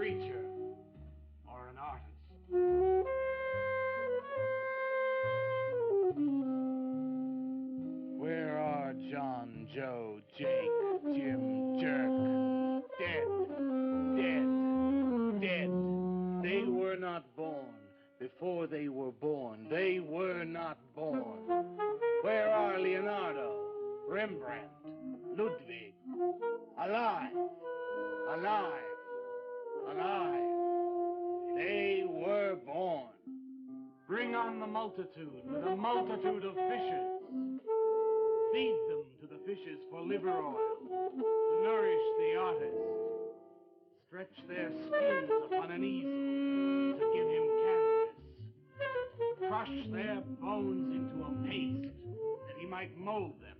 preacher or an artist. Where are John, Joe, Jake, Jim, Jerk? Dead, dead, dead. They were not born. Before they were born, they were not born. Where are Leonardo, Rembrandt, Ludwig? Alive, alive, alive. They were born. Bring on the multitude with a multitude of fishes. Feed them to the fishes for liver oil, to nourish the artist. Stretch their skins upon an easel to give him canvas. Crush their bones into a paste that he might mold them.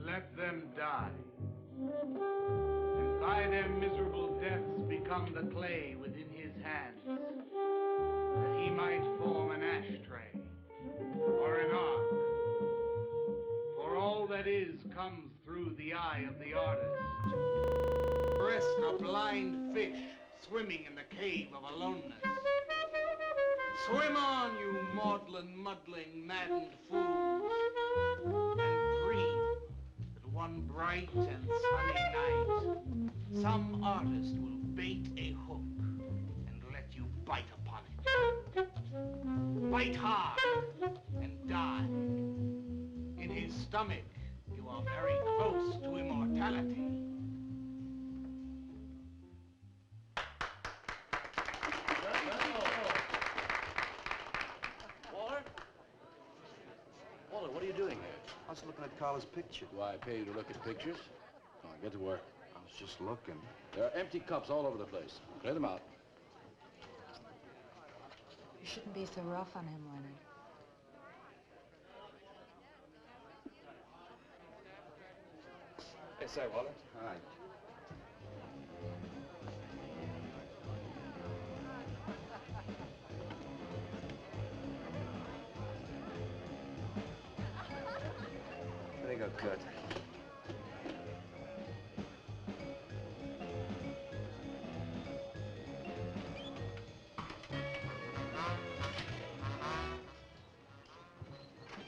Let them die, and by their miserable deaths become the clay within his hands, that he might form an ashtray or an ark. For all that is comes through the eye of the artist. Rest a blind fish swimming in the cave of aloneness. Swim on, you maudlin, muddling, maddened fools, and dream that one bright and sunny night some artist will bait a hook and let you bite upon it. Bite hard and die. In his stomach, you are very close to immortality. Walter, what are you doing here? I was looking at Carla's picture. Do I pay you to look at pictures? Come on, get to work. I was just looking. There are empty cups all over the place. Clear them out. You shouldn't be so rough on him, Leonard. Hey, say, Walter. Hi. There you go, Kurt.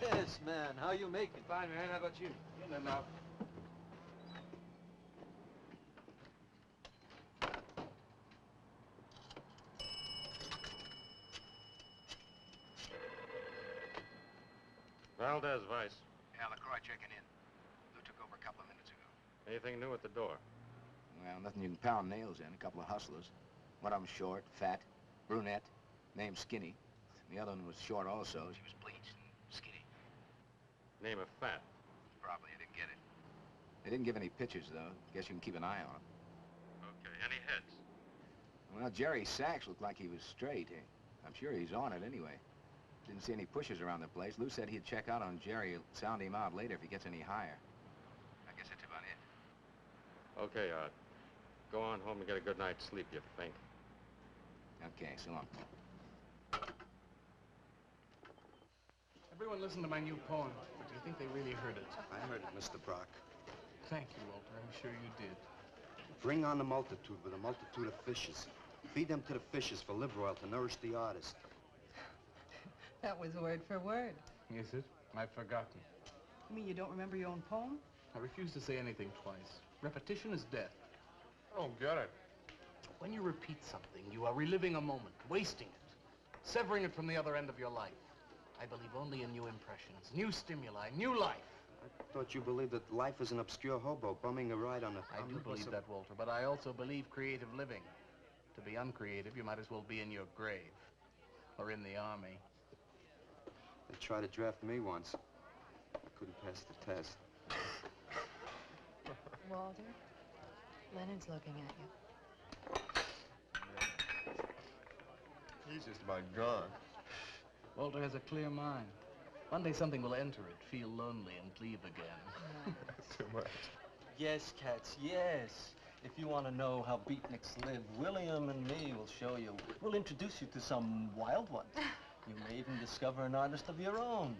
Yes, man. How you making? Fine, man. How about you? In and out. Valdez, Vice. Yeah, LaCroix checking in. Lou took over a couple of minutes ago. Anything new at the door? Well, nothing you can pound nails in. A couple of hustlers. One of them short, fat, brunette, named Skinny. The other one was short also. She was bleached and skinny. Name of Fat. Probably I didn't get it. They didn't give any pictures, though. Guess you can keep an eye on them. Okay, any heads? Well, Jerry Sachs looked like he was straight. I'm sure he's on it anyway. Didn't see any pushers around the place. Lou said he'd check out on Jerry. He'll sound him out later if he gets any higher. I guess that's about it. Okay, Art. Go on home and get a good night's sleep, you think. Okay, so long. Everyone listened to my new poem, but do you think they really heard it? I heard it, Mr. Brock. Thank you, Walter. I'm sure you did. Bring on the multitude with a multitude of fishes. Feed them to the fishes for liver oil to nourish the artist. That was word for word. Is it? I've forgotten. You mean you don't remember your own poem? I refuse to say anything twice. Repetition is death. I don't get it. When you repeat something, you are reliving a moment, wasting it, severing it from the other end of your life. I believe only in new impressions, new stimuli, new life. I thought you believed that life is an obscure hobo bumming a ride on a... I do believe that, Walter, but I also believe creative living. To be uncreative, you might as well be in your grave or in the army. They tried to draft me once. I couldn't pass the test. Walter, Leonard's looking at you. He's just about gone. Walter has a clear mind. One day something will enter it, feel lonely, and leave again. Too much. Yes, cats, yes. If you want to know how beatniks live, William and me will show you. We'll introduce you to some wild ones. You may even discover an artist of your own.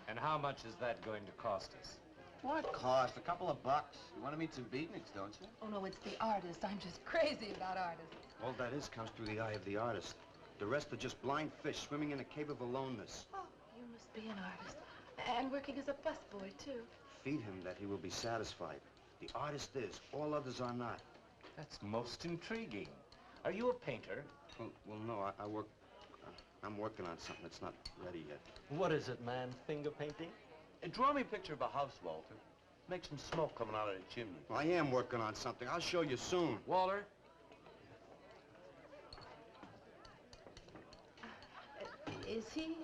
And how much is that going to cost us? What cost? A couple of bucks. You want to meet some beatniks, don't you? Oh, no, it's the artist. I'm just crazy about artists. All that is comes through the eye of the artist. The rest are just blind fish swimming in a cave of aloneness. Oh, you must be an artist. And working as a busboy, too. Feed him that he will be satisfied. The artist is. All others are not. That's most intriguing. Are you a painter? Well, no, I work... I'm working on something that's not ready yet. What is it, man? Finger painting? Draw me a picture of a house, Walter. Make some smoke coming out of the chimney. Well, I am working on something. I'll show you soon. Walter? Is he...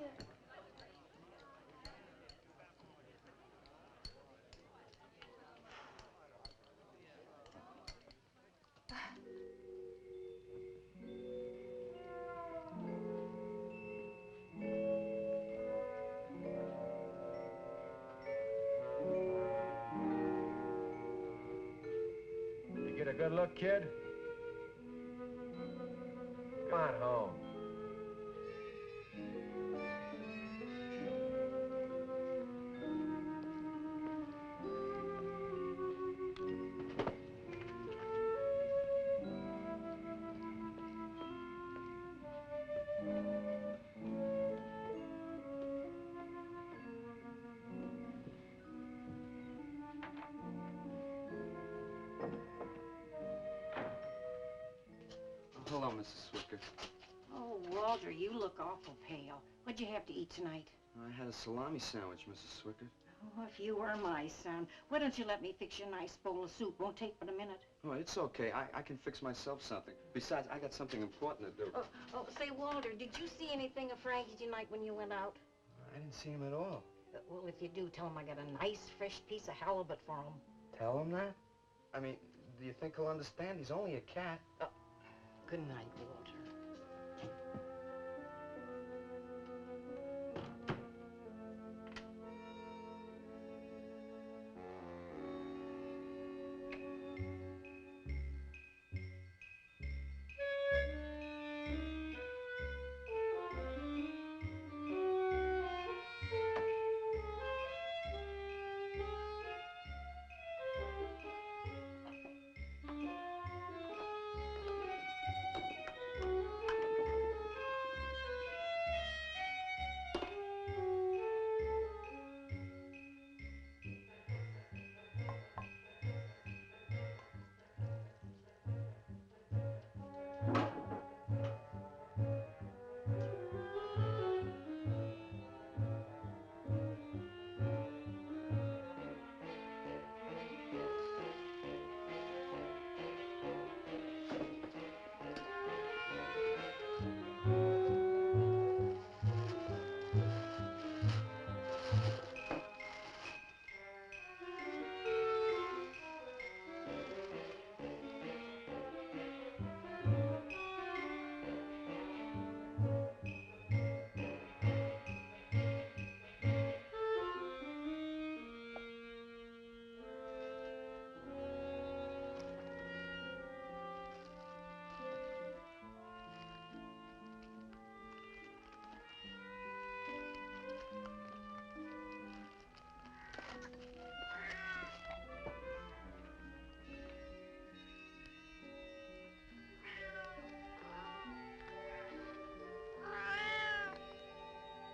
You get a good look, kid? Come on home. Hello, Mrs. Swicker. Oh, Walter, you look awful pale. What'd you have to eat tonight? I had a salami sandwich, Mrs. Swicker. Oh, if you were my son, why don't you let me fix you a nice bowl of soup? Won't take but a minute. Oh, it's okay. I can fix myself something. Besides, I got something important to do. Say, Walter, did you see anything of Frankie tonight when you went out? I didn't see him at all. Well, if you do, tell him I got a nice, fresh piece of halibut for him. Tell him that? I mean, do you think he'll understand? He's only a cat. Good night, Walter.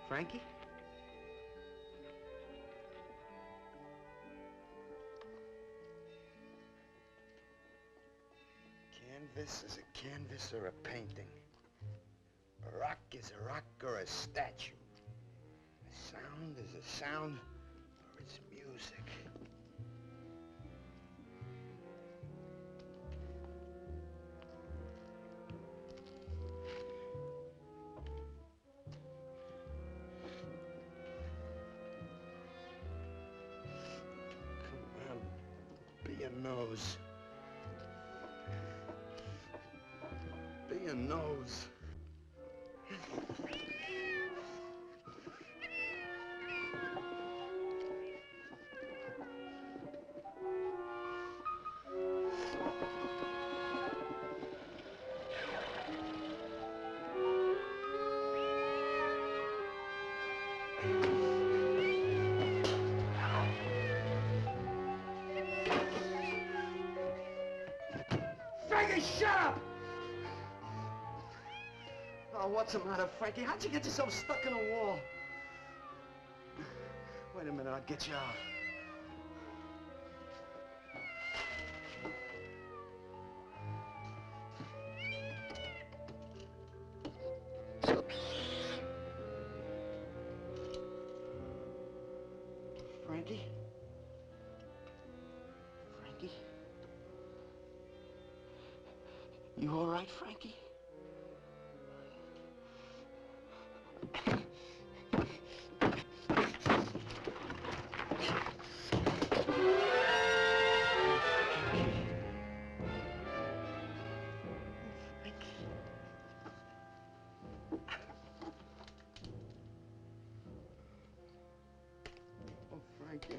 Frankie? Canvas is a canvas or a painting. A rock is a rock or a statue. A sound is a sound or it's music. Come on, be a nose. Be a nose. Frankie, shut up! Oh, what's the matter, Frankie? How'd you get yourself stuck in a wall? Wait a minute, I'll get you out. Frankie? Frankie? You all right, Frankie? Oh, Frankie,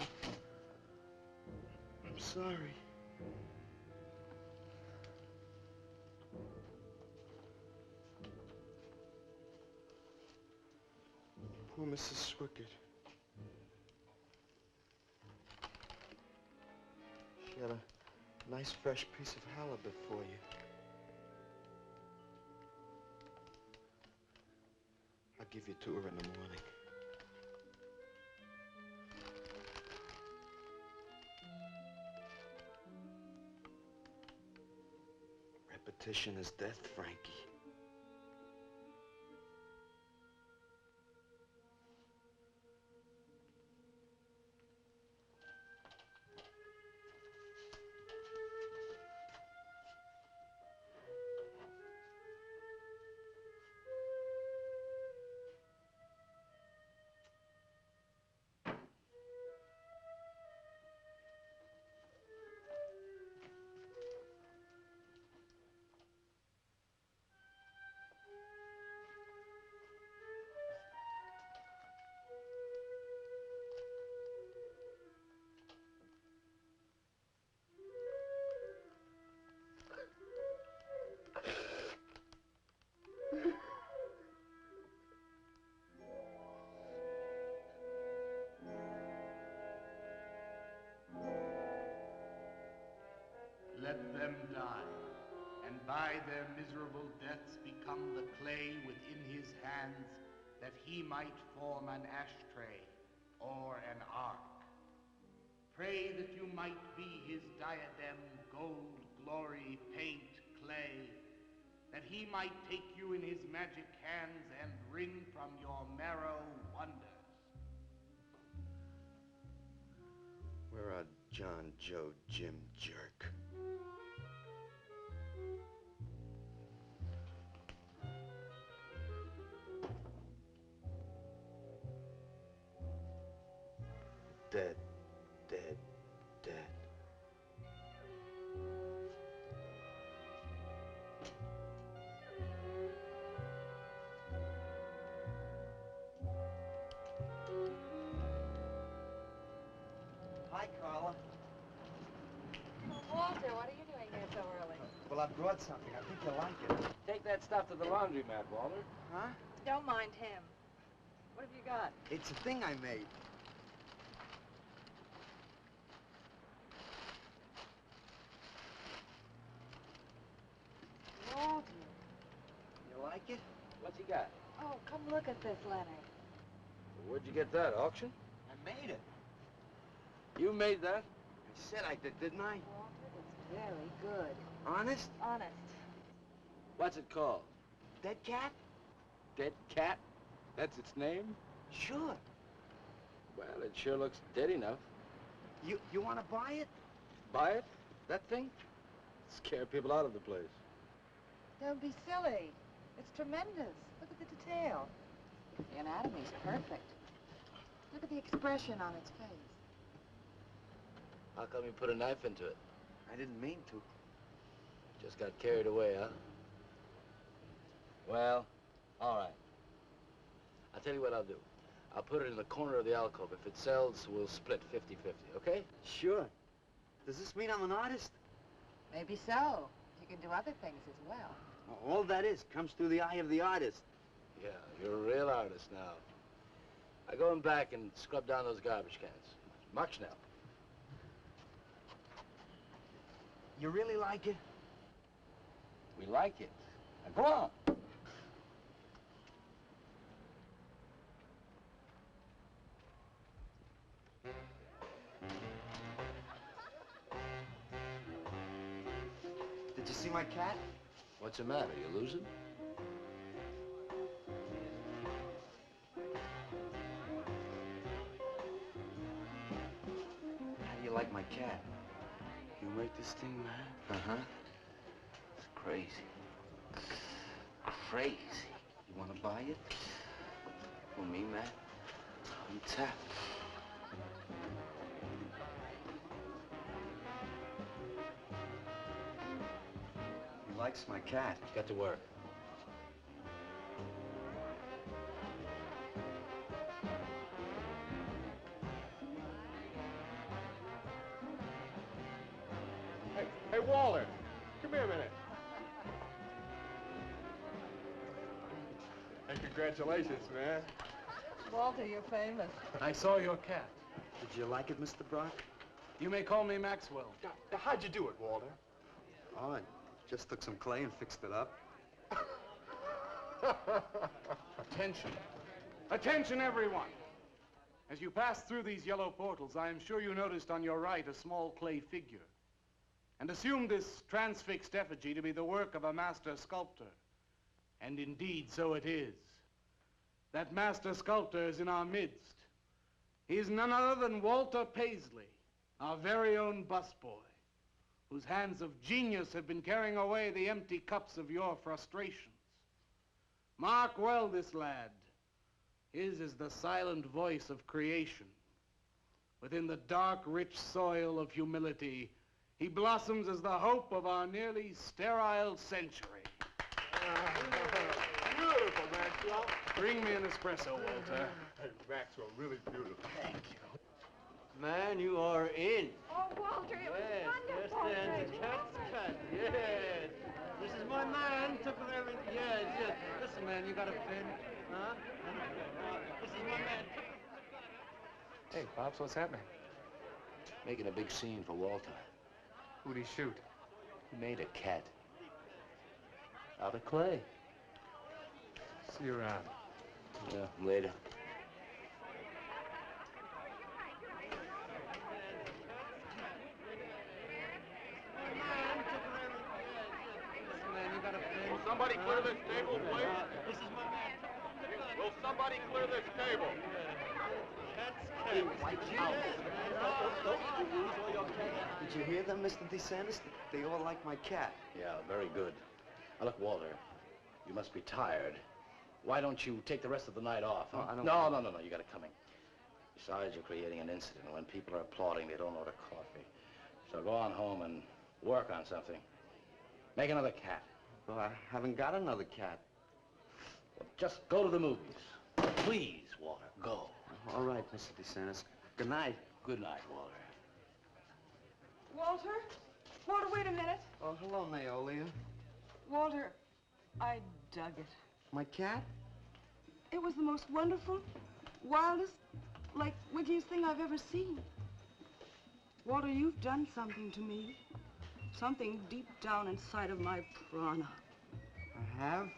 I'm sorry. Poor Mrs. Swickett. She had a nice fresh piece of halibut for you. I'll give you to her in the morning. Repetition is death, Frankie. Let them die, and by their miserable deaths become the clay within his hands, that he might form an ashtray or an ark. Pray that you might be his diadem, gold, glory, paint, clay, that he might take you in his magic hands and wring from your marrow wonders. Where are John, Joe, Jim, Jerk? Dead, dead, dead. Hi, Carla. Walter, what are you doing here so early? Well, I brought something. I think you'll like it. Take that stuff to the laundromat, Walter. Huh? Don't mind him. What have you got? It's a thing I made. Walter. You like it? What's he got? Oh, come look at this letter. Where'd you get that, auction? I made it. You made that? I said I did, didn't I? Walter, it's very good. Honest? Honest. What's it called? Dead cat? Dead Cat? That's its name? Sure. Well, it sure looks dead enough. You want to buy it? Buy it? That thing? Scare people out of the place. Don't be silly. It's tremendous. Look at the detail. The anatomy's perfect. Look at the expression on its face. How come you put a knife into it? I didn't mean to. Just got carried away, huh? Well, all right. I'll tell you what I'll do. I'll put it in the corner of the alcove. If it sells, we'll split 50-50, okay? Sure. Does this mean I'm an artist? Maybe so. You can do other things as well. All that is comes through the eye of the artist. Yeah, you're a real artist now. I go in back and scrub down those garbage cans. Much now. You really like it? We like it. Now, go on. Did you see my cat? What's the matter? You losing? How do you like my cat? You make this thing, man? Uh-huh. It's crazy. Crazy. You want to buy it? For me, man? I'm tapped. He likes my cat. Get to work. Hey, Walter, come here a minute. Hey, congratulations, man. Walter, you're famous. I saw your cat. Did you like it, Mr. Brock? You may call me Maxwell. Now, how'd you do it, Walter? Oh, I just took some clay and fixed it up. Attention. Attention, everyone. As you pass through these yellow portals, I am sure you noticed on your right a small clay figure, and assumed this transfixed effigy to be the work of a master sculptor. And indeed, so it is. That master sculptor is in our midst. He is none other than Walter Paisley, our very own busboy, whose hands of genius have been carrying away the empty cups of your frustrations. Mark well this lad. His is the silent voice of creation. Within the dark, rich soil of humility, he blossoms as the hope of our nearly sterile century. Beautiful, Maxwell. Bring me an espresso, Walter. Hey, Maxwell, really beautiful. Thank you. Man, you are in. Oh, Walter, it was wonderful. Yes, the cat's cat. Yes. This is my man. Took with everything. Yes, yes. Listen, man, you got a fin? Huh? This is my man. Hey, Pops, what's happening? Making a big scene for Walter. Who'd he shoot? He made a cat. Out of clay. See you around. Yeah, later. Will somebody clear this table, please? This is my man. Will somebody clear this table? Did you hear them, Mr. DeSantis? They all like my cat. Yeah, very good. Now, look, Walter, you must be tired. Why don't you take the rest of the night off? Huh? Oh, I don't... No, you got it coming. Besides, you're creating an incident. When people are applauding, they don't order coffee. So go on home and work on something. Make another cat. Well, I haven't got another cat. Well, just go to the movies. Please, Walter, go. All right, Mr. DeSantis. Good night. Good night, Walter. Walter? Walter, wait a minute. Oh, hello, Naolia. Walter, I dug it. My cat? It was the most wonderful, wildest, like, wickiest thing I've ever seen. Walter, you've done something to me. Something deep down inside of my prana. I have?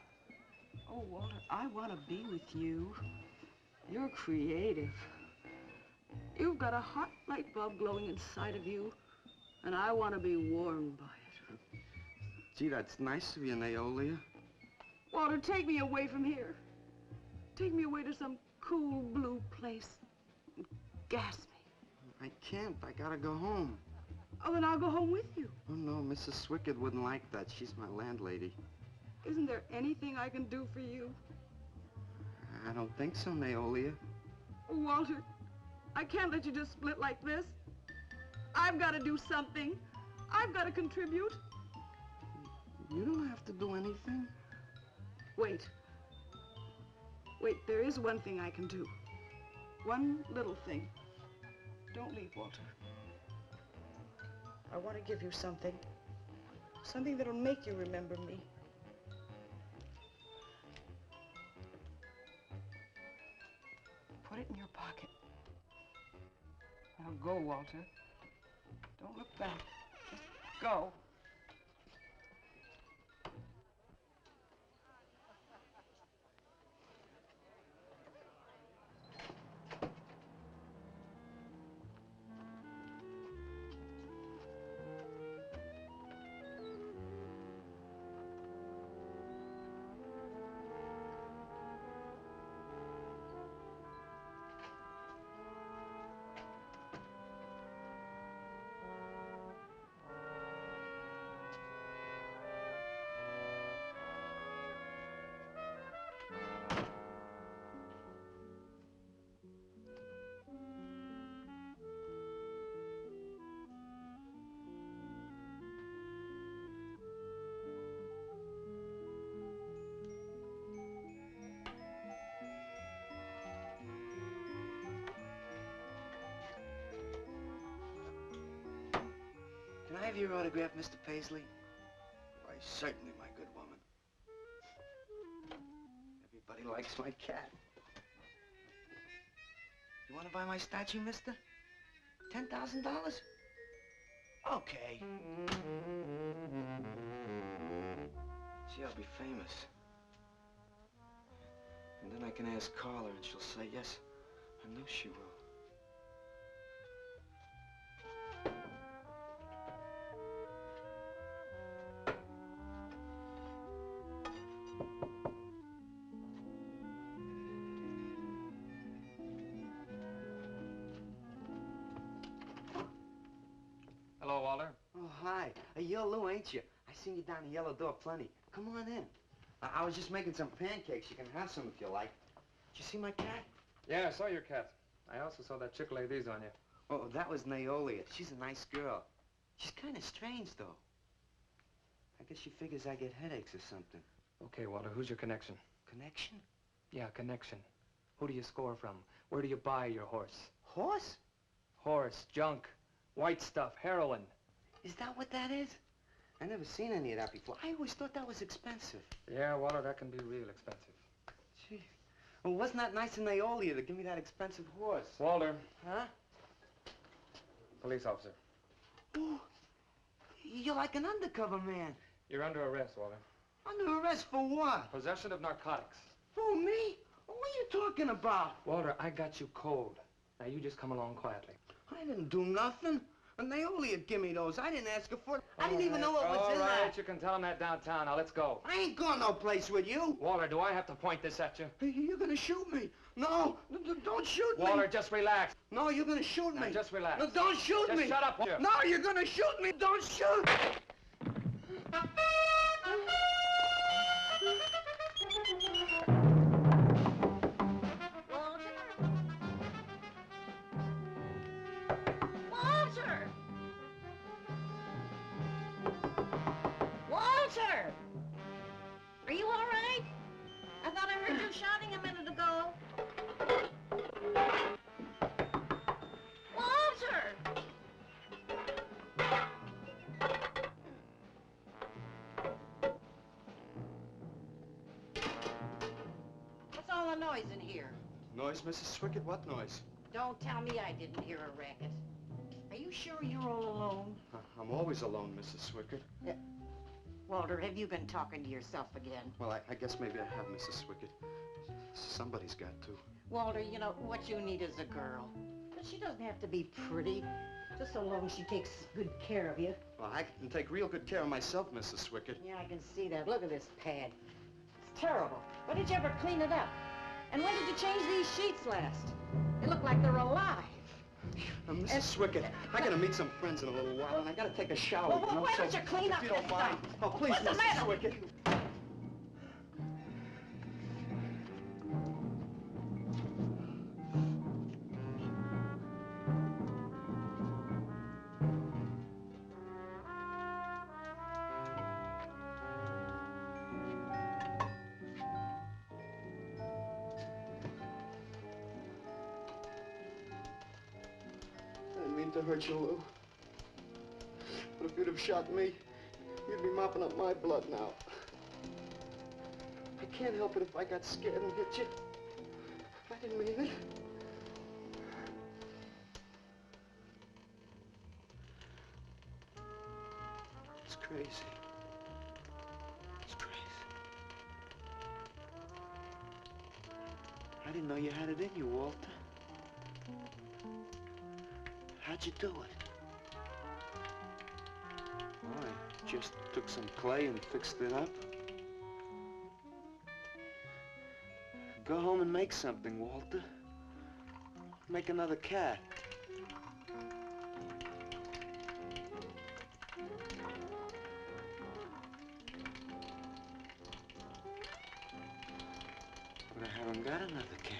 Oh, Walter, I want to be with you. You're creative. You've got a hot light bulb glowing inside of you, and I want to be warmed by it. Gee, that's nice of you, Naolia. Walter, take me away from here. Take me away to some cool blue place. Gas me. I can't. I gotta go home. Oh, then I'll go home with you. Oh, no, Mrs. Swickard wouldn't like that. She's my landlady. Isn't there anything I can do for you? I don't think so, Naolia. Oh, Walter, I can't let you just split like this. I've got to do something. I've got to contribute. You don't have to do anything. Wait. Wait, there is one thing I can do. One little thing. Don't leave, Walter. I want to give you something. Something that'll make you remember me. Put it in your pocket. Now go, Walter. Don't look back. Just go. have your autograph, Mr. Paisley? Why, certainly, my good woman. Everybody likes my cat. You want to buy my statue, mister? $10,000? Okay. See, I'll be famous. And then I can ask Carla, and she'll say yes. I know she will. Hello, Walter. Oh, hi. You're Lou, ain't you? I seen you down the yellow door plenty. Come on in. I was just making some pancakes. You can have some if you like. Did you see my cat? Yeah, I saw your cat. I also saw that chick lay these on you. Oh, that was Naolia. She's a nice girl. She's kind of strange, though. I guess she figures I get headaches or something. Okay, Walter, who's your connection? Connection? Yeah, connection. Who do you score from? Where do you buy your horse? Horse? Horse, junk, white stuff, heroin. Is that what that is? I never seen any of that before. I always thought that was expensive. Yeah, Walter, that can be real expensive. Gee. Well, wasn't that nice of Naolia to give me that expensive horse? Walter. Huh? Police officer. Oh, you're like an undercover man. You're under arrest, Walter. Under arrest for what? Possession of narcotics. Who, me? What are you talking about? Walter, I got you cold. Now you just come along quietly. I didn't do nothing. And Naolia give me those. I didn't ask her for it. I didn't even know what was in All right, that. you can tell him that downtown. Now let's go. I ain't going no place with you. Walter, do I have to point this at you? You're gonna shoot me. No, don't shoot me. Walter, just relax. No, you're gonna shoot me. Now, just relax. No, don't shoot Just me. shut up, Walter. No, you're gonna shoot me. Don't shoot. Walter! Walter! Are you all right? I thought I heard you shouting a minute ago. Walter! What's all the noise in here? Noise, Mrs. Swickett? What noise? Don't tell me I didn't hear a racket. Are you sure you're all alone? I'm always alone, Mrs. Swickett. Walter, have you been talking to yourself again? Well, I guess maybe I have, Mrs. Swickett. Somebody's got to. Walter, you know, what you need is a girl. But she doesn't have to be pretty, just so long as she takes good care of you. Well, I can take real good care of myself, Mrs. Swickett. Yeah, I can see that. Look at this pad. It's terrible. When did you ever clean it up? And when did you change these sheets last? They look like they're alive. Mrs. Swickett, I gotta meet some friends in a little while, and I gotta take a shower. Well, you know, why so don't you clean up if you this don't mind. stuff? Oh, please, What's the Mrs. matter with Swickett. you? I didn't mean to hurt you, Lou. But if you'd have shot me, you'd be mopping up my blood now. I can't help it if I got scared and hit you. I didn't mean it. It's crazy. It's crazy. I didn't know you had it in you, Walter. How'd you do it? Well, I just took some clay and fixed it up. Go home and make something, Walter. Make another cat. But I haven't got another cat.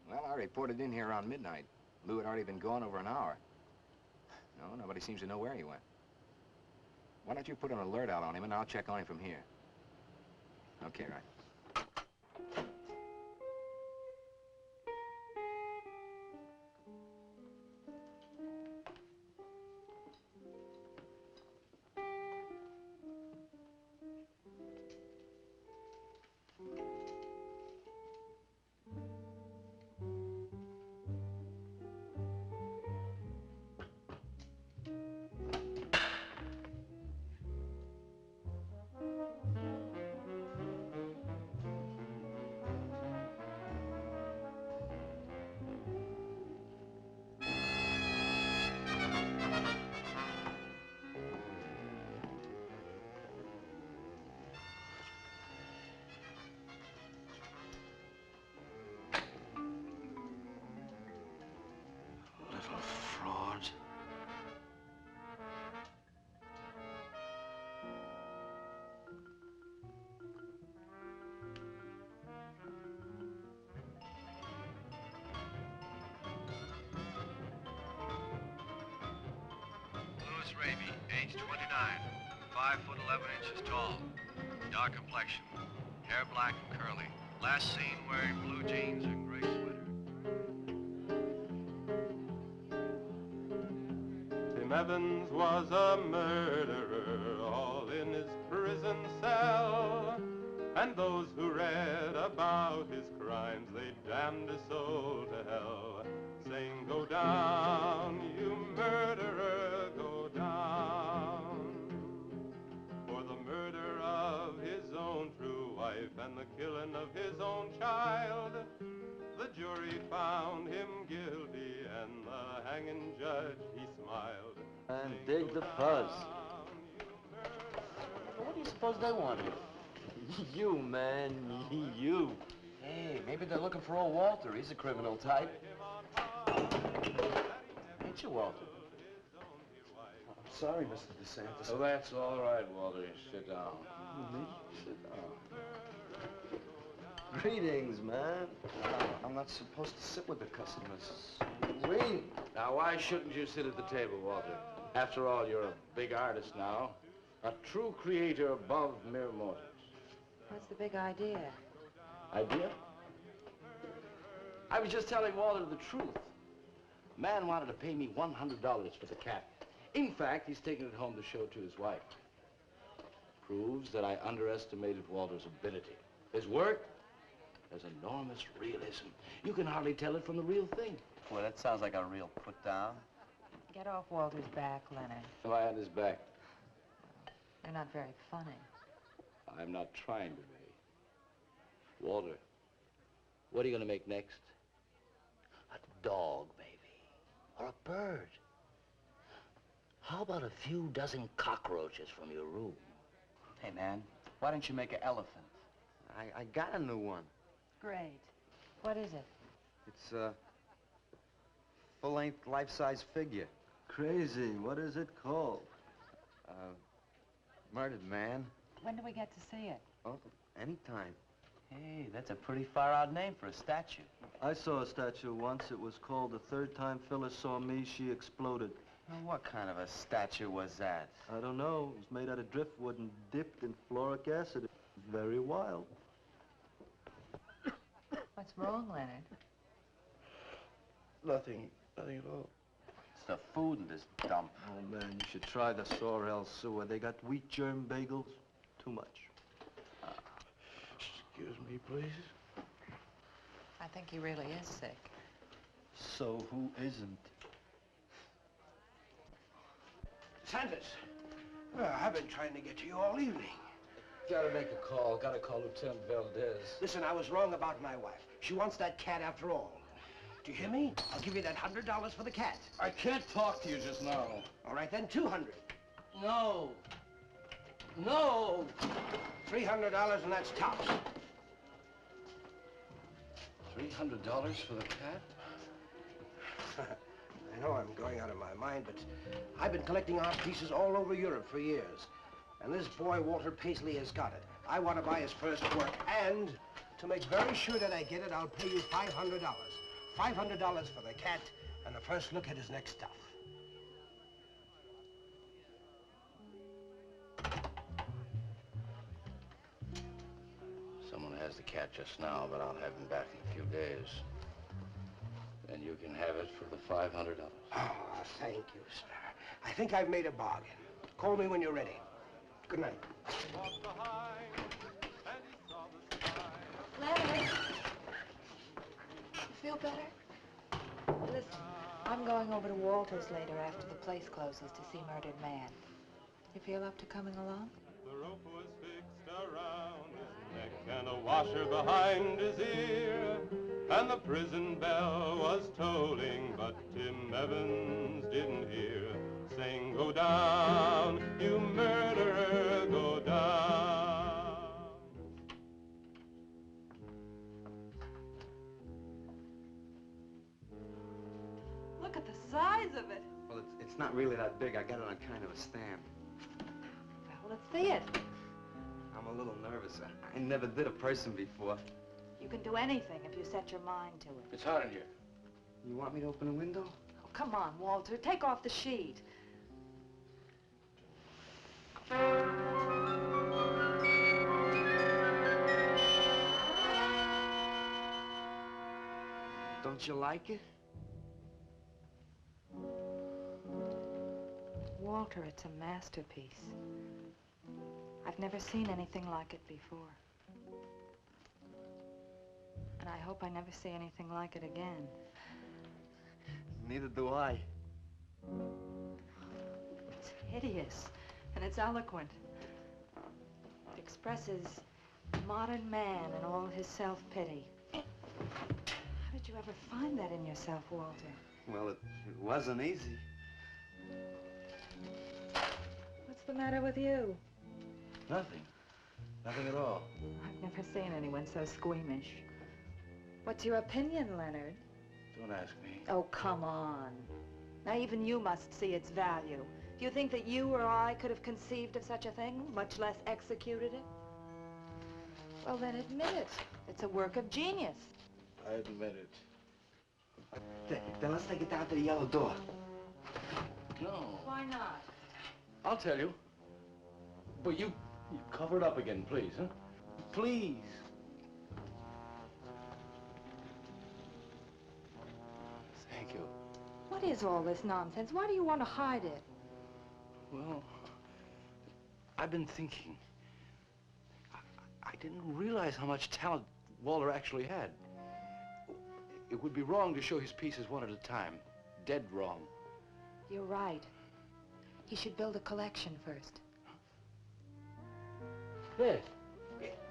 Well, I reported in here around midnight. Lou had already been gone over an hour. No, nobody seems to know where he went. Why don't you put an alert out on him, and I'll check on him from here. Okay, right. Raby, age 29, 5 foot 11 inches tall, dark complexion, hair black and curly. Last seen wearing blue jeans and gray sweater. Tim Evans was a murderer, all in his prison cell. And those who read about his crimes, they damned his soul to hell, saying, "Go down, you murderer, go down." For the murder of his own true wife and the killing of his own child, the jury found him guilty, and the hanging judge, he smiled. And dig the fuzz. What do you suppose they want here? You, man, you. Hey, maybe they're looking for old Walter. He's a criminal type. Ain't you, Walter? I'm sorry, Mr. DeSantis. Oh, that's all right, Walter. Sit down. Me? Sit down. Greetings, man. I'm not supposed to sit with the customers. Green. Now, why shouldn't you sit at the table, Walter? After all, you're a big artist now. A true creator above mere mortals. What's the big idea? Idea? I was just telling Walter the truth. Man wanted to pay me $100 for the cat. In fact, he's taking it home to show to his wife. Proves that I underestimated Walter's ability. His work has enormous realism. You can hardly tell it from the real thing. Well, that sounds like a real put down. Get off Walter's back, Leonard. Am I on his back? You're not very funny. I'm not trying to be. Walter, what are you going to make next? A dog, maybe. Or a bird. How about a few dozen cockroaches from your room? Hey, man, why don't you make an elephant? I got a new one. Great. What is it? It's a full-length, life-size figure. Crazy. What is it called? Murdered Man. When do we get to see it? Oh, anytime. Hey, that's a pretty far-out name for a statue. I saw a statue once. It was called The Third Time Phyllis Saw Me, She Exploded. Now, what kind of a statue was that? I don't know. It was made out of driftwood and dipped in fluoric acid. Very wild. What's wrong, Leonard? Nothing at all. It's the food in this dump. Oh, man, you should try the Sorrel sewer. They got wheat germ bagels. Too much. Excuse me, please. I think he really is sick. So who isn't? Sanders, I've been trying to get to you all evening. Gotta make a call. Gotta call Lieutenant Valdez. Listen, I was wrong about my wife. She wants that cat after all. Do you hear me? I'll give you that $100 for the cat. I can't talk to you just now. All right, then, $200. No. No. $300, and that's tops. $300 for the cat? I know I'm going out of my mind, but I've been collecting art pieces all over Europe for years. And this boy, Walter Paisley, has got it. I want to buy his first work, and to make very sure that I get it, I'll pay you $500. $500 for the cat, and the first look at his next stuff. Someone has the cat just now, but I'll have him back in a few days. Then you can have it for the $500. Oh, thank you, sir. I think I've made a bargain. Call me when you're ready. Good night. Leonard! You feel better? Listen, I'm going over to Walter's later after the place closes to see Murdered Man. You feel up to coming along? The rope was fixed around his neck and a washer behind his ear, and the prison bell was tolling, but Tim Evans didn't hear. Saying, "Go down, you murderer, go down." Look at the size of it. Well, it's not really that big. I got it on kind of a stand. Well, let's see it. I'm a little nervous. I never did a person before. You can do anything if you set your mind to it. It's hot in here. You want me to open a window? Oh, come on, Walter. Take off the sheet. Don't you like it? Walter, it's a masterpiece. I've never seen anything like it before. And I hope I never see anything like it again. Neither do I. It's hideous, and it's eloquent. It expresses modern man and all his self-pity. How did you ever find that in yourself, Walter? Well, it wasn't easy. What's the matter with you? Nothing. Nothing at all. I've never seen anyone so squeamish. What's your opinion, Leonard? Don't ask me. Oh, come on. Now, even you must see its value. Do you think that you or I could have conceived of such a thing, much less executed it? Well, then admit it. It's a work of genius. I admit it. Then let's take it down to the yellow door. No. Why not? I'll tell you. But you cover it up again, please, huh? Please. Thank you. What is all this nonsense? Why do you want to hide it? Well, I've been thinking. I didn't realize how much talent Walter actually had. It would be wrong to show his pieces one at a time. Dead wrong. You're right. He should build a collection first. There.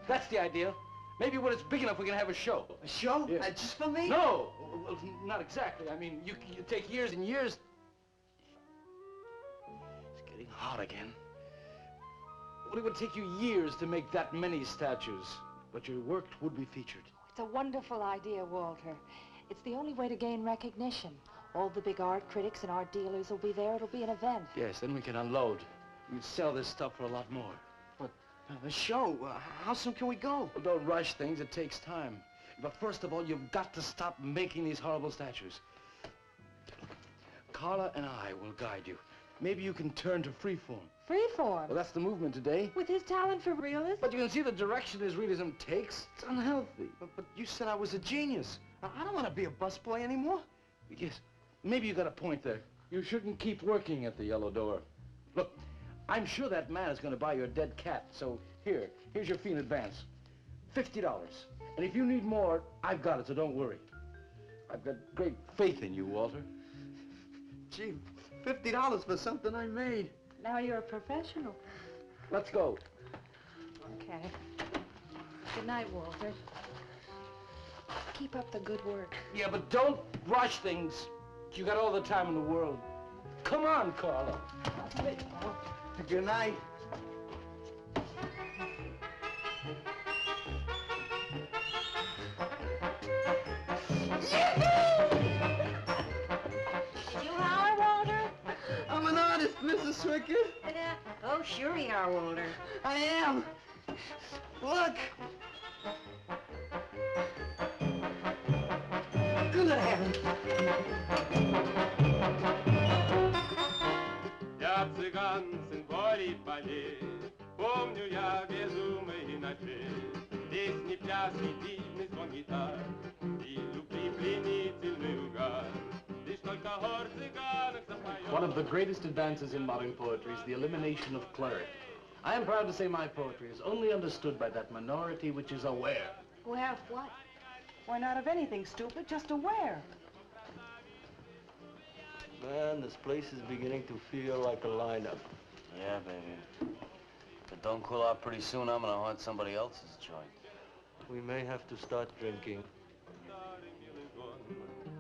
That's the idea. Maybe when it's big enough, we can have a show. A show? Yeah. Just for me? No! Well, not exactly. I mean, you take years and years. It's getting hot again. Well, it would take you years to make that many statues, but your work would be featured. It's a wonderful idea, Walter. It's the only way to gain recognition. All the big art critics and art dealers will be there. It'll be an event. Yes, then we can unload. We'd sell this stuff for a lot more. But a show? How soon can we go? Well, don't rush things. It takes time. But first of all, you've got to stop making these horrible statues. Look, Carla and I will guide you. Maybe you can turn to freeform. Freeform? Well, that's the movement today. With his talent for realism? But you can see the direction his realism takes. It's unhealthy. But you said I was a genius. I don't want to be a busboy anymore. Yes, maybe you got a point there. You shouldn't keep working at the yellow door. Look, I'm sure that man is going to buy your dead cat, so here's your fee in advance. $50. And if you need more, I've got it, so don't worry. I've got great faith in you, Walter. Gee, $50 for something I made. Now you're a professional. Let's go. Okay. Good night, Walter. Keep up the good work. Yeah, but don't rush things. You got all the time in the world. Come on, Carla. Good night. You holler, Walter? I'm an artist, Mrs. Swickett. Oh, sure you are, Walter. I am. Look. Good heavens. Я цыган, сын воли полей, помню я безумные ночи, песни, пляски, дивный звон гитар и любви пленительный угар. Лишь только хор цыганок запоет. One of the greatest advances in modern poetry is the elimination of clarity. I am proud to say my poetry is only understood by that minority which is aware. Aware of what? Why, not of anything, stupid, just aware. Man, this place is beginning to feel like a lineup. Yeah, baby. If it don't cool out pretty soon, I'm gonna haunt somebody else's joint. We may have to start drinking.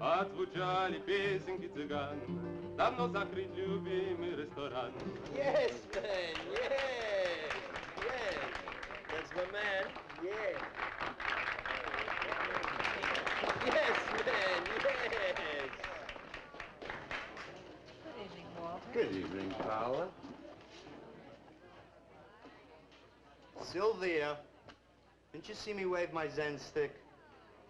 Отзвучали песенки цыган, давно закрыт любимый ресторан. Yes, man, yeah, yeah. That's my man, yeah. Yes, man, yes. Good evening, Walter. Good evening, Paula. Sylvia, didn't you see me wave my Zen stick?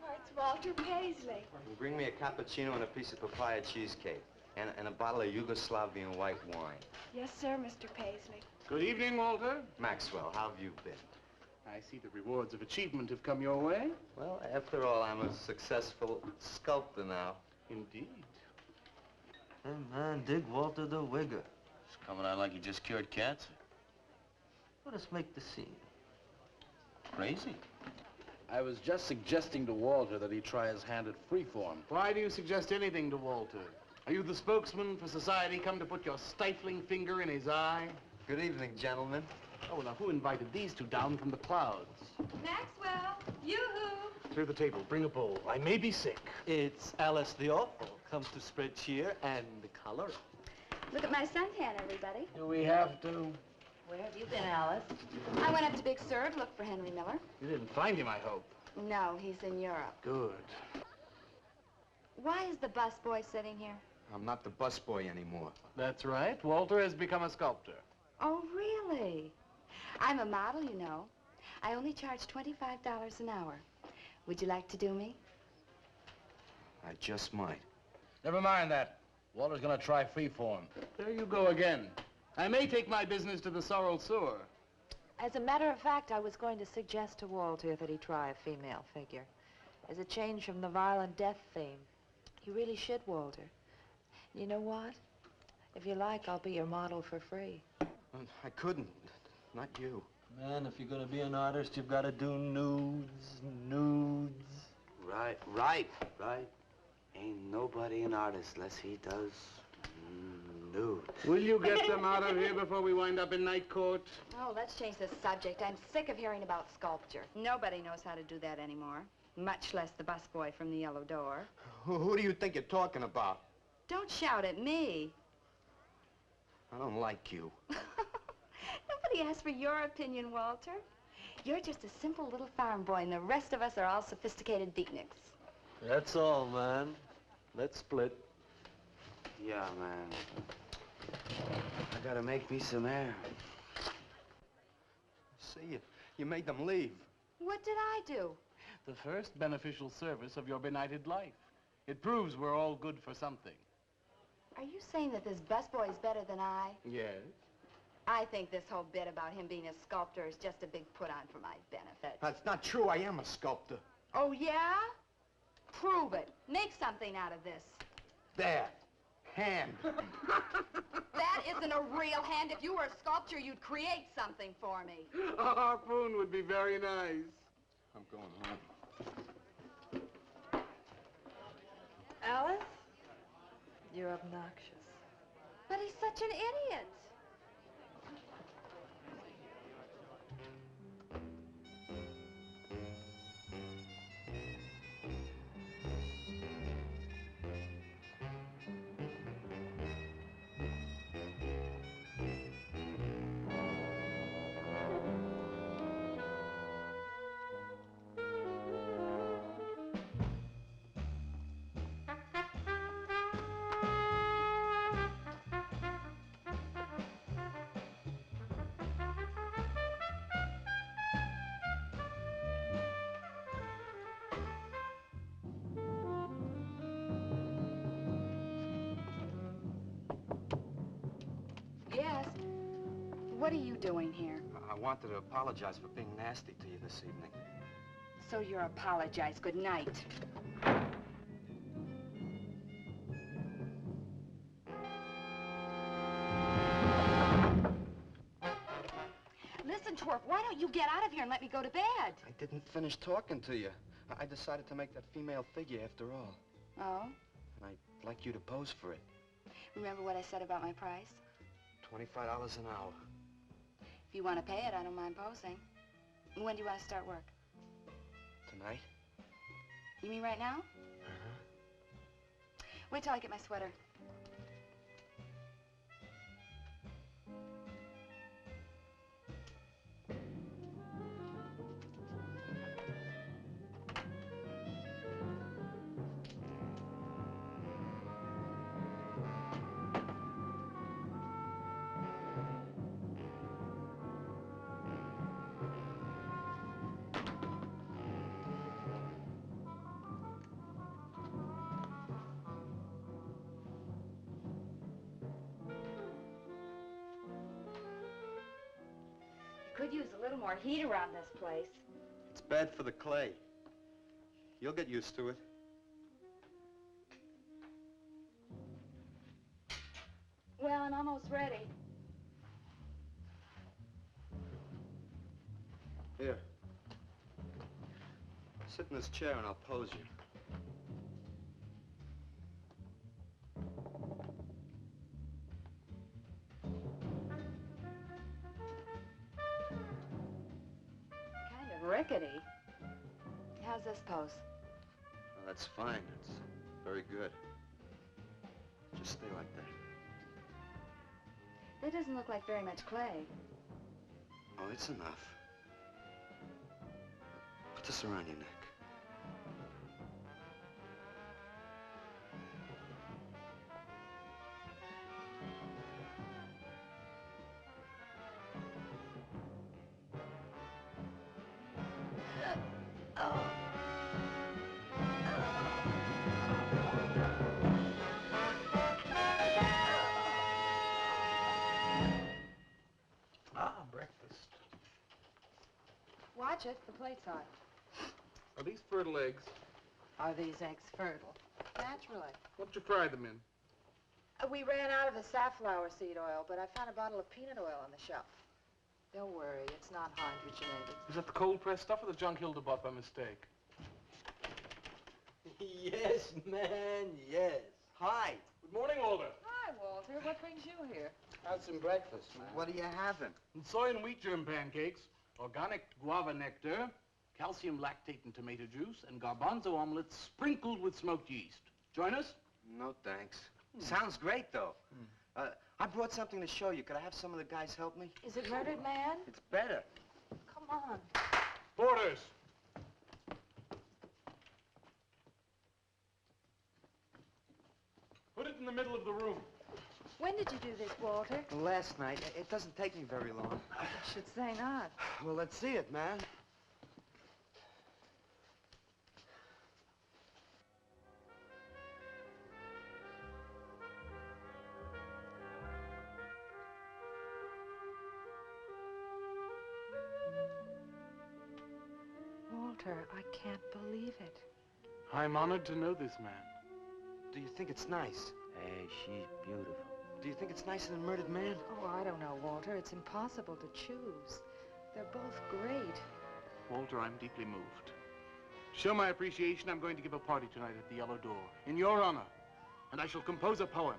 Oh, it's Walter Paisley. Bring me a cappuccino and a piece of papaya cheesecake. And a bottle of Yugoslavian white wine. Yes, sir, Mr. Paisley. Good evening, Walter. Maxwell, how have you been? I see the rewards of achievement have come your way. Well, after all, I'm a successful sculptor now. Indeed. Hey, man, dig Walter the Wigger. It's coming out like he just cured cancer. Let us make the scene. Crazy. I was just suggesting to Walter that he try his hand at freeform. Why do you suggest anything to Walter? Are you the spokesman for society come to put your stifling finger in his eye? Good evening, gentlemen. Oh, now who invited these two down from the clouds? Maxwell, yoo-hoo. Clear the table, bring a bowl. I may be sick. It's Alice the Awful. Comes to spread cheer and color. Look at my suntan, everybody. Do we have to? Where have you been, Alice? I went up to Big Sur to look for Henry Miller. You didn't find him, I hope. No, he's in Europe. Good. Why is the busboy sitting here? I'm not the busboy anymore. That's right. Walter has become a sculptor. Oh, really? I'm a model, you know. I only charge $25 an hour. Would you like to do me? I just might. Never mind that. Walter's gonna try freeform. There you go again. I may take my business to the Sorrel Sewer. As a matter of fact, I was going to suggest to Walter that he try a female figure. As a change from the violent death theme. He really should, Walter. You know what? If you like, I'll be your model for free. I couldn't. Not you. Man, if you're gonna be an artist, you've got to do nudes. Right. Ain't nobody an artist unless he does nude. Will you get them out of here before we wind up in night court? Oh, let's change the subject. I'm sick of hearing about sculpture. Nobody knows how to do that anymore, much less the busboy from the Yellow Door. Who do you think you're talking about? Don't shout at me. I don't like you. Nobody asked for your opinion, Walter. You're just a simple little farm boy, and the rest of us are all sophisticated beatniks. That's all, man. Let's split. Yeah, man. I gotta make me some air. See, you made them leave. What did I do? The first beneficial service of your benighted life. It proves we're all good for something. Are you saying that this busboy is better than I? Yes. I think this whole bit about him being a sculptor is just a big put-on for my benefit. That's not true. I am a sculptor. Oh, yeah? Prove it. Make something out of this. There. Hand. That isn't a real hand. If you were a sculptor, you'd create something for me. A harpoon would be very nice. I'm going home. Alice? You're obnoxious. But he's such an idiot. Yes. What are you doing here? I wanted to apologize for being nasty to you this evening. So you're apologize. Good night. Listen, Twerp, why don't you get out of here and let me go to bed? I didn't finish talking to you. I decided to make that female figure after all. Oh? And I'd like you to pose for it. Remember what I said about my price? $25 an hour. If you want to pay it, I don't mind posing. When do you want to start work? Tonight? You mean right now? Uh-huh. Wait till I get my sweater. could use a little more heat around this place. It's bad for the clay. You'll get used to it. Well, I'm almost ready. Here. Sit in this chair and I'll pose you. Kind of rickety. How's this pose? Well, that's fine. It's very good. Just stay like that. That doesn't look like very much clay. Oh, it's enough. Put this around your neck. Breakfast. Watch it, the plate's hot. Are these fertile eggs? Are these eggs fertile? Naturally. What did you fry them in? We ran out of the safflower seed oil, but I found a bottle of peanut oil on the shelf. Don't worry, it's not hydrogenated. Is that the cold-pressed stuff or the junk Hilda bought by mistake? Yes, man, yes. Hi. Good morning, Walter. Hi, Walter. What brings you here? How's some breakfast, man? What are you having? Soy and wheat germ pancakes, organic guava nectar, calcium lactate and tomato juice, and garbanzo omelets sprinkled with smoked yeast. Join us? No, thanks. Sounds great, though. I brought something to show you. Could I have some of the guys help me? Is it Murdered Man? It's better. Come on. Porters. Put it in the middle of the room. When did you do this, Walter? Last night. It doesn't take me very long. I should say not. Well, let's see it, man. Walter, I can't believe it. I'm honored to know this man. Do you think it's nice? Hey, she's beautiful. Do you think it's nicer than Murdered Man? Oh, I don't know, Walter. It's impossible to choose. They're both great. Walter, I'm deeply moved. To show my appreciation, I'm going to give a party tonight at the Yellow Door, in your honor. And I shall compose a poem.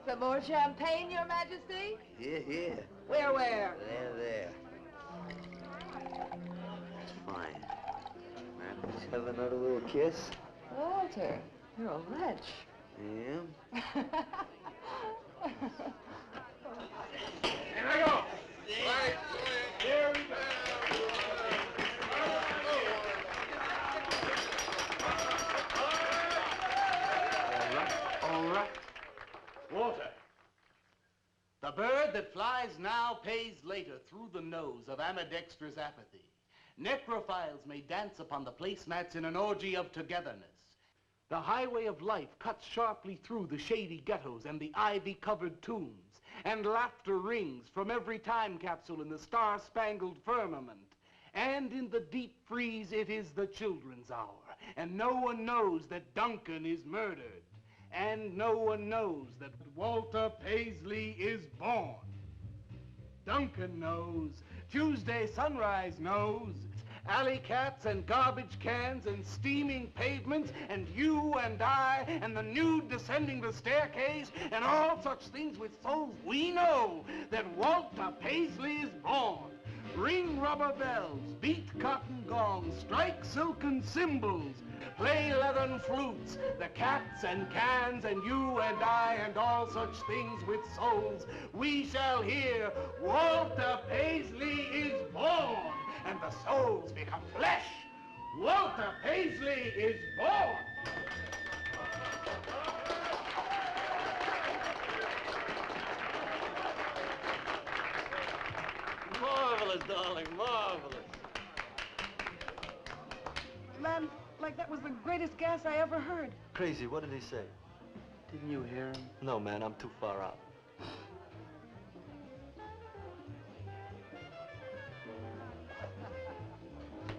Some more champagne, Your Majesty? Here. Where? There. It's fine. Man, please have another little kiss. Walter, you're a wretch. Yeah. Here I go! Right. Here we go! All right. Walter. The bird that flies now pays later through the nose of ambidextrous apathy. Necrophiles may dance upon the placemats in an orgy of togetherness. The highway of life cuts sharply through the shady ghettos and the ivy-covered tombs, and laughter rings from every time capsule in the star-spangled firmament. And in the deep freeze, it is the children's hour, and no one knows that Duncan is murdered. And no one knows that Walter Paisley is born. Duncan knows. Tuesday Sunrise knows. Alley cats and garbage cans and steaming pavements and you and I and the nude descending the staircase and all such things with souls, we know that Walter Paisley is born. Ring rubber bells, beat cotton gongs, strike silken cymbals, play leathern flutes, the cats and cans and you and I and all such things with souls. We shall hear Walter Paisley is born, and the souls become flesh. Walter Paisley is born. darling, marvelous. Man, like that was the greatest gas I ever heard. Crazy, what did he say? Didn't you hear him? No, man, I'm too far out.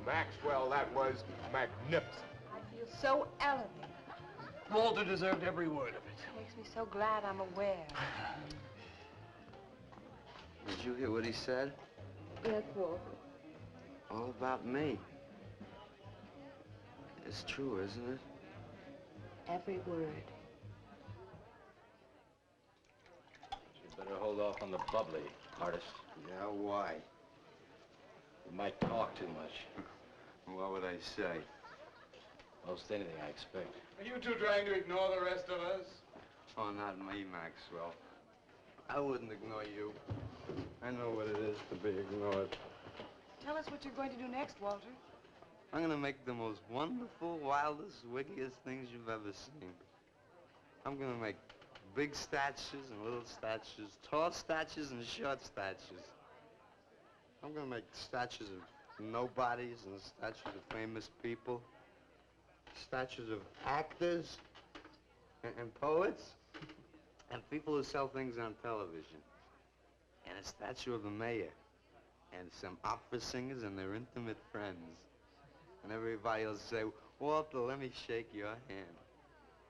Maxwell, that was magnificent. I feel so elevated. Walter deserved every word of it. Makes me so glad I'm aware. Did you hear what he said? Yes, Walter. All about me. It's true, isn't it? Every word. You'd better hold off on the bubbly, artist. Yeah, why? You might talk too much. What would I say? Most anything, I expect. Are you two trying to ignore the rest of us? Oh, not me, Maxwell. I wouldn't ignore you. I know what it is to be ignored. Tell us what you're going to do next, Walter. I'm gonna make the most wonderful, wildest, wickedest things you've ever seen. I'm gonna make big statues and little statues, tall statues and short statues. I'm gonna make statues of nobodies and statues of famous people. Statues of actors and poets and people who sell things on television. And a statue of the mayor and some opera singers and their intimate friends. And everybody will say, Walter, let me shake your hand.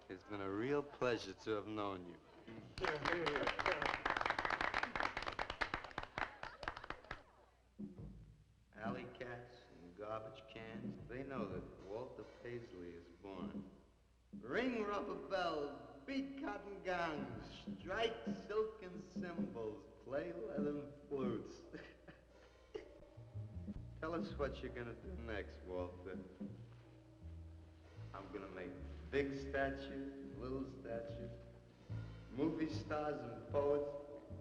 It's been a real pleasure to have known you. Alley cats and garbage cans, they know that Walter Paisley is born. Ring rubber bells, beat cotton gongs, strike silken cymbals, play leathern flutes. Tell us what you're gonna do next, Walter. I'm gonna make big statues, little statues, movie stars and poets,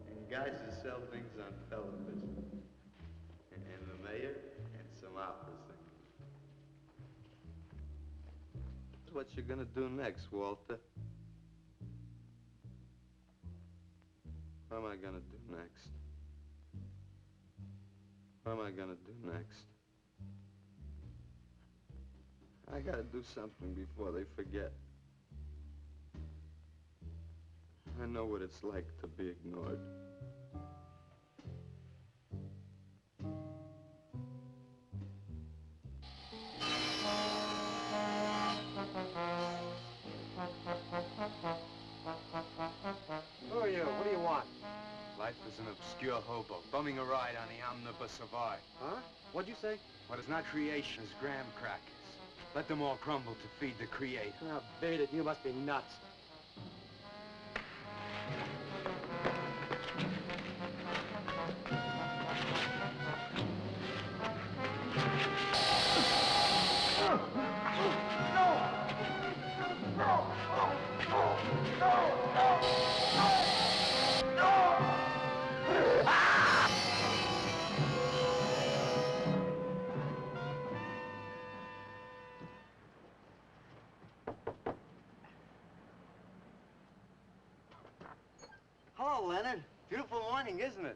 and guys who sell things on television. And the mayor and some opera singers. That's what you're gonna do next, Walter. What am I gonna do next? What am I gonna do next? I gotta do something before they forget. I know what it's like to be ignored. Who are you? What do you want? Life is an obscure hobo, bumming a ride on the omnibus survive. Huh? What'd you say? What is not creation is graham crackers. Let them all crumble to feed the creator. Oh, beat it. You must be nuts. Hello, Leonard. Beautiful morning, isn't it?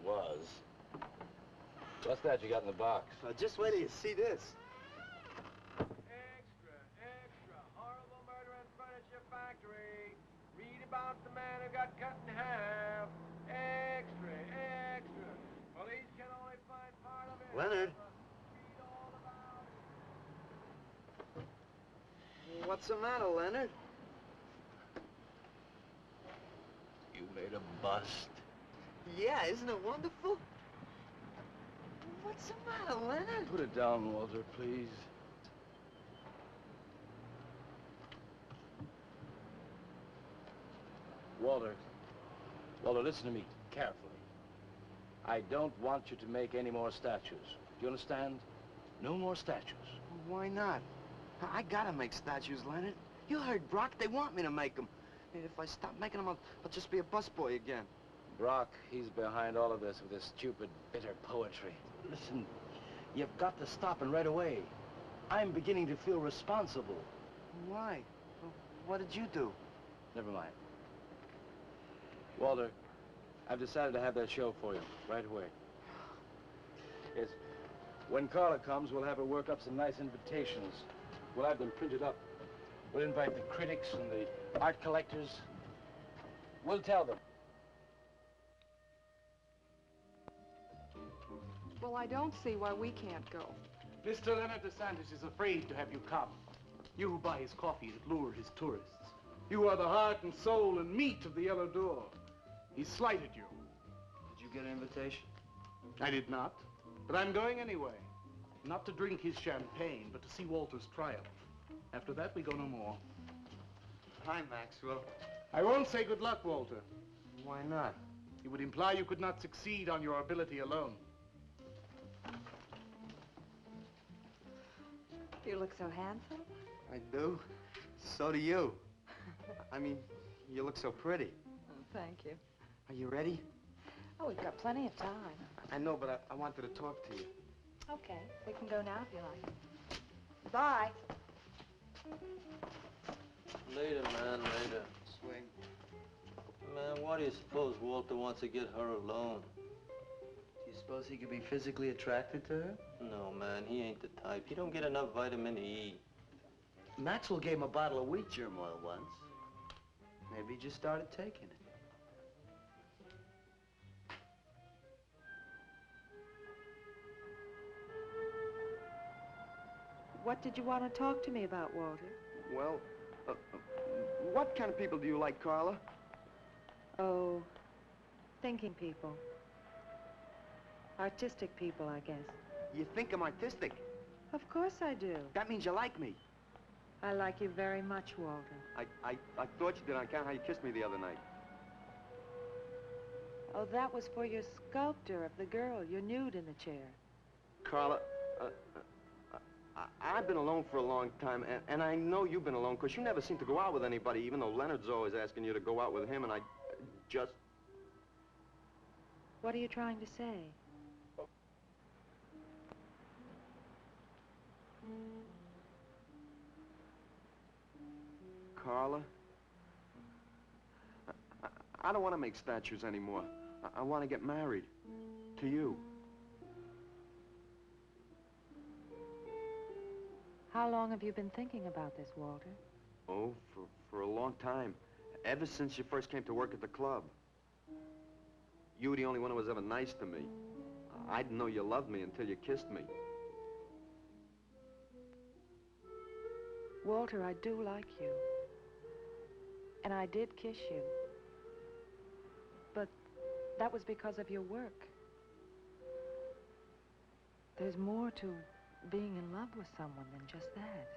Was. What's that you got in the box? Just wait till you see this. Extra, extra. Horrible murder at furniture factory. Read about the man who got cut in half. Extra, extra. Police can only find part of it. Leonard. Read all about it. What's the matter, Leonard? You made a bust. Yeah, isn't it wonderful? What's the matter, Leonard? Put it down, Walter, please. Walter, listen to me carefully. I don't want you to make any more statues. Do you understand? No more statues. Why not? I gotta make statues, Leonard. You heard Brock. They want me to make them. If I stop making them, I'll just be a busboy again. Brock, he's behind all of this with his stupid, bitter poetry. Listen, you've got to stop, and right away. I'm beginning to feel responsible. Why? What did you do? Never mind. Walter, I've decided to have that show for you right away. Yes. When Carla comes, we'll have her work up some nice invitations. We'll have them printed up. We'll invite the critics and the art collectors. We'll tell them. Well, I don't see why we can't go. Mr. Leonard DeSantis is afraid to have you come. You who buy his coffee that lure his tourists. You are the heart and soul and meat of the Yellow Door. He slighted you. Did you get an invitation? I did not, but I'm going anyway. Not to drink his champagne, but to see Walter's triumph. After that, we go no more. Hi, Maxwell. I won't say good luck, Walter. Why not? It would imply you could not succeed on your ability alone. You look so handsome. I do. So do you. I mean, you look so pretty. Oh, thank you. Are you ready? Oh, we've got plenty of time. I know, but I wanted to talk to you. Okay, we can go now if you like. Bye. Later, man, later. Swing. Man, why do you suppose Walter wants to get her alone? Do you suppose he could be physically attracted to her? No, man, he ain't the type. He don't get enough vitamin E. Maxwell gave him a bottle of wheat germ oil once. Maybe he just started taking it. What did you want to talk to me about, Walter? Well, what kind of people do you like, Carla? Oh, thinking people. Artistic people, I guess. You think I'm artistic? Of course I do. That means you like me. I like you very much, Walter. I thought you did on account how you kissed me the other night. Oh, that was for your sculptor of the girl, your nude in the chair. Carla, I've been alone for a long time, and I know you've been alone, because you never seem to go out with anybody, even though Leonard's always asking you to go out with him, and I just... What are you trying to say? Carla, I don't want to make statues anymore. I want to get married. To you. How long have you been thinking about this, Walter? Oh, for a long time. Ever since you first came to work at the club. You were the only one who was ever nice to me. I didn't know you loved me until you kissed me. Walter, I do like you. And I did kiss you. But that was because of your work. There's more to being in love with someone than just that.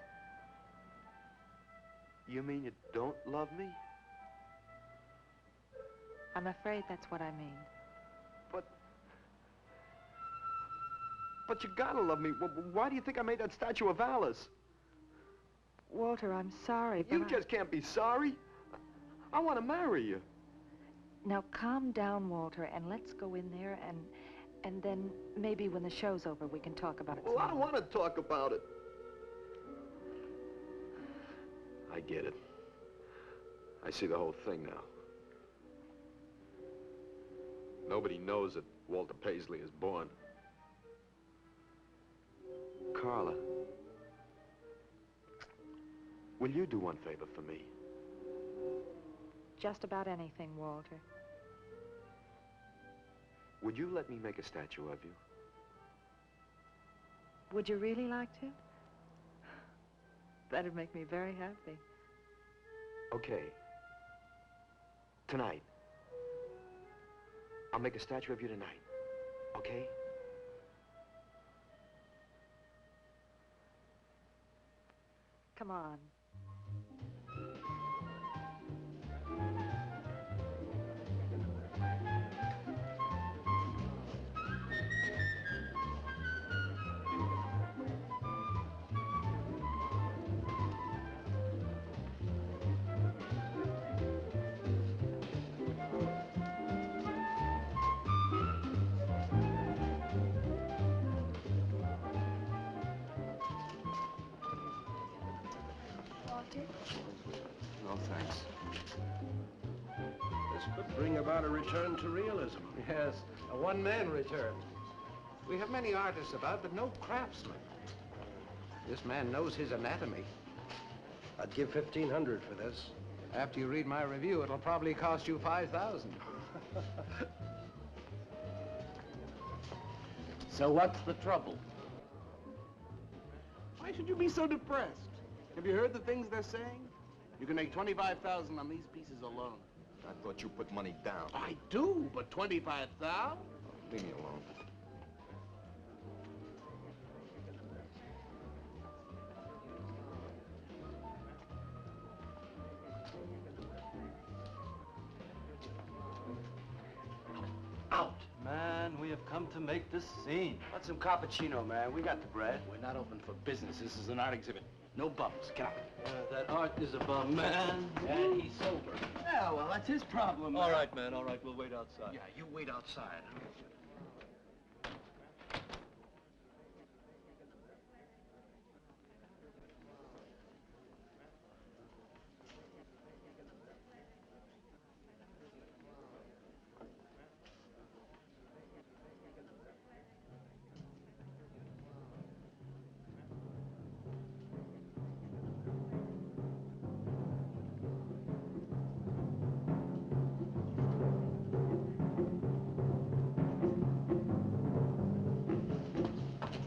You mean you don't love me? I'm afraid that's what I mean. But you gotta love me. Why do you think I made that statue of Alice? Walter, I'm sorry, but You just can't be sorry. I want to marry you. Now, calm down, Walter, and let's go in there and then maybe when the show's over we can talk about it. Well, I don't want to talk about it. I get it. I see the whole thing now. Nobody knows that Walter Paisley is born. Carla, will you do one favor for me? Just about anything, Walter. Would you let me make a statue of you? Would you really like to? That'd make me very happy. Okay. Tonight. I'll make a statue of you tonight. Okay? Come on. No, thanks. This could bring about a return to realism. Yes, a one-man return. We have many artists about, but no craftsmen. This man knows his anatomy. I'd give $1,500 for this. After you read my review, it'll probably cost you $5,000. So what's the trouble? Why should you be so depressed? Have you heard the things they're saying? You can make $25,000 on these pieces alone. I thought you put money down. I do, but $25,000? Leave me alone. Out. Man, we have come to make this scene. Want some cappuccino, man? We got the bread. We're not open for business. This is an art exhibit. No bums. Get out. That art is a bum, man. And he's sober. Yeah, well, that's his problem. All right, man, all right. We'll wait outside. Yeah, you wait outside.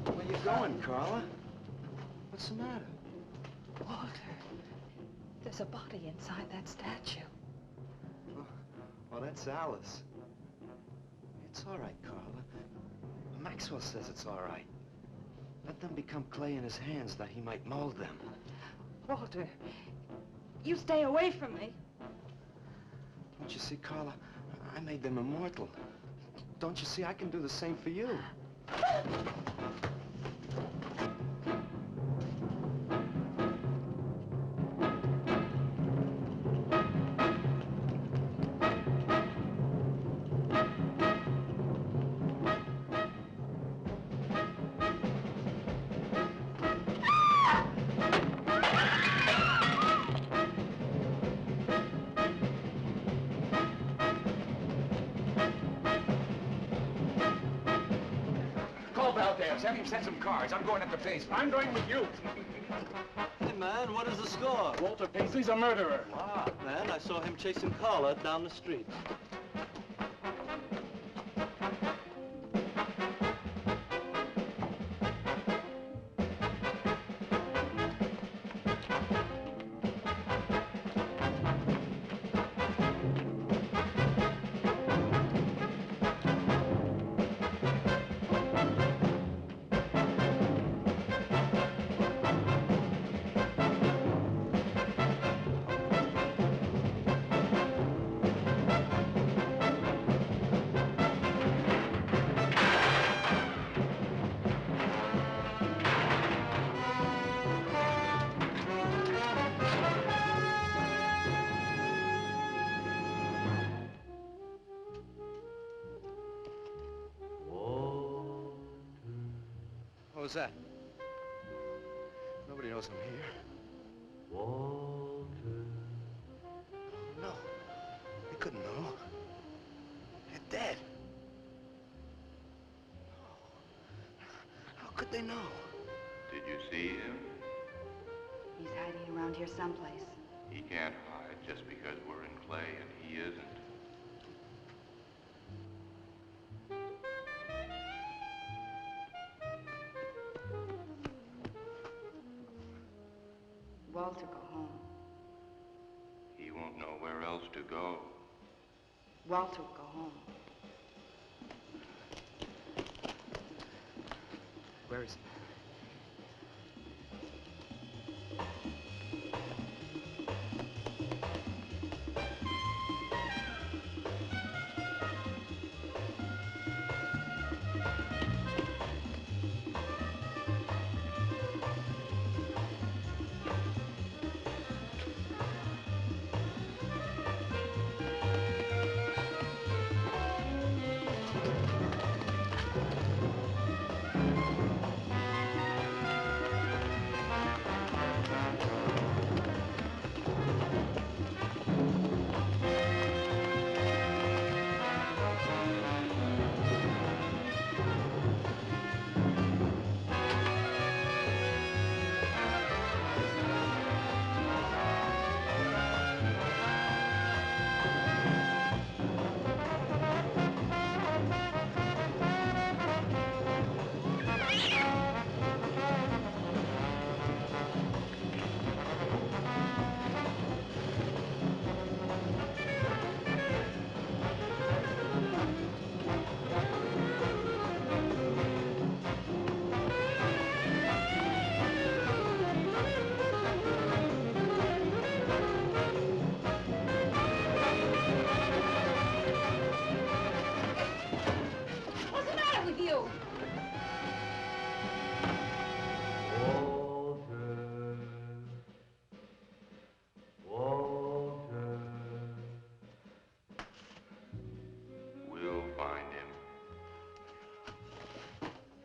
Where you going, Carla? What's the matter? Walter, there's a body inside that statue. Oh, that's Alice. It's all right, Carla. Maxwell says it's all right. Let them become clay in his hands that he might mold them. Walter, you stay away from me. Don't you see, Carla? I made them immortal. Don't you see, I can do the same for you. Call Valdez. Have him send some cars. I'm going up the basement. I'm going with you. Hey, man, what is the score? Walter Paisley's a murderer. Wow, man, I saw him chasing Carla down the street. What was that? Nobody knows I'm here. Walter. No. They couldn't know. They're dead. How could they know? Did you see him? He's hiding around here someplace. He can't hide just because we're in clay and he isn't. Walter, go home. He won't know where else to go. Walter, go home. Where is he?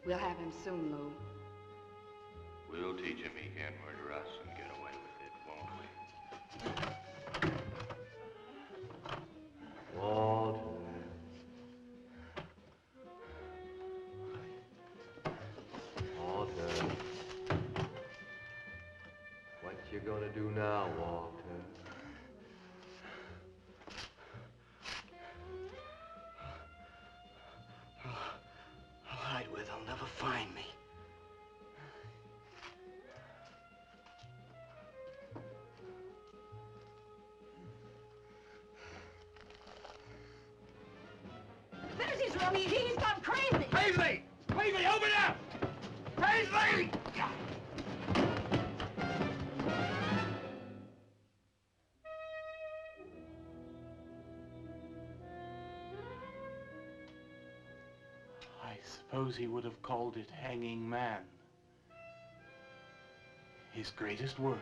We'll have him soon, Lou. We'll teach him he can't murder us and get away with it, won't we? Walter. Walter. What you gonna do now, Walter? I'll hide where they'll never find me. There's his rummy. He's gone crazy. Paisley! Paisley, open up! Paisley! I suppose he would have called it Hanging Man. His greatest work.